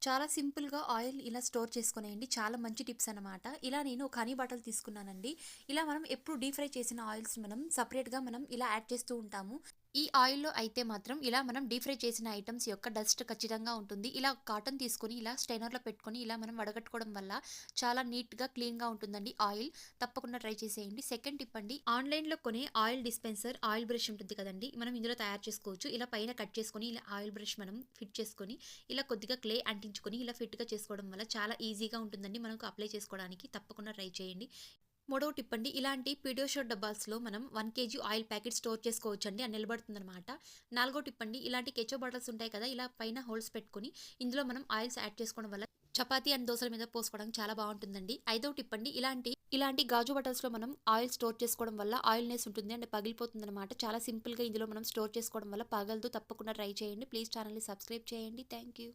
చాలా సింపుల్‌గా ఆయిల్ ఇలా స్టోర్ చేసుకునేయండి. చాలా మంచి టిప్స్ అనమాట. ఇలా నేను ఒక హనీ బాటిల్ తీసుకున్నానండి. ఇలా మనం ఎప్పుడు డీప్ ఫ్రై చేసిన ఆయిల్స్ మనం సెపరేట్‌గా మనం ఇలా యాడ్ చేస్తూ ఉంటాము. ఈ ఆయిల్‌లో అయితే మాత్రం ఇలా మనం డీప్ ఫ్రై చేసిన ఐటెమ్స్ యొక్క డస్ట్ ఖచ్చితంగా ఉంటుంది. ఇలా కాటన్ తీసుకొని ఇలా స్ట్రైనర్‌లో పెట్టుకొని ఇలా మనం వడగట్టుకోవడం వల్ల చాలా నీట్‌గా, క్లీన్‌గా ఉంటుందండి ఆయిల్. తప్పకుండా ట్రై చేసేయండి. సెకండ్ టిప్ అండి. ఆన్‌లైన్‌లో కొనే ఆయిల్ డిస్పెన్సర్, ఆయిల్ బ్రష్ ఉంటుంది కదండీ! మనం ఇందులో తయారు చేసుకోవచ్చు. ఇలా పైన కట్ చేసుకొని ఇలా ఆయిల్ బ్రష్ మనం ఫిట్ చేసుకొని ఇలా కొద్దిగా క్లే అంటించుకొని ఇలా ఫిట్‌గా చేసుకోవడం వల్ల చాలా ఈజీగా ఉంటుందండి మనకు అప్లై చేసుకోవడానికి. తప్పకుండా ట్రై చేయండి. మూడవ టిప్ అండి. ఇలాంటి పీడియాష్యూర్ డబ్బాస్‌లో మనం 1 కేజీ ఆయిల్ ప్యాకెట్ స్టోర్ చేసుకోవచ్చండి. అది నిలబడుతుందనమాట. నాలుగో టిప్ అండి. ఇలాంటి కెచప్ బాటిల్స్ ఉంటాయి కదా! ఇలా పైన హోల్స్ పెట్టుకొని ఇందులో మనం ఆయిల్స్ యాడ్ చేసుకోవడం వల్ల చపాతీ అండ్ దోసల మీద పోసుకోవడానికి చాలా బావుంటుందండి. ఐదవ టిప్ అండి. ఇలాంటి గాజు బాటిల్స్‌లో మనం ఆయిల్ స్టోర్ చేసుకోవడం వల్ల ఆయిల్‌నెస్ ఉంటుంది అండ్ పగిలిపోతుందనమాట. చాలా సింపుల్‌గా ఇందులో మనం స్టోర్ చేసుకోవడం వల్ల పగలదు. తప్పకుండా ట్రై చేయండి. ప్లీజ్ ఛానెల్‌ని సబ్స్క్రైబ్ చేయండి. Thank you.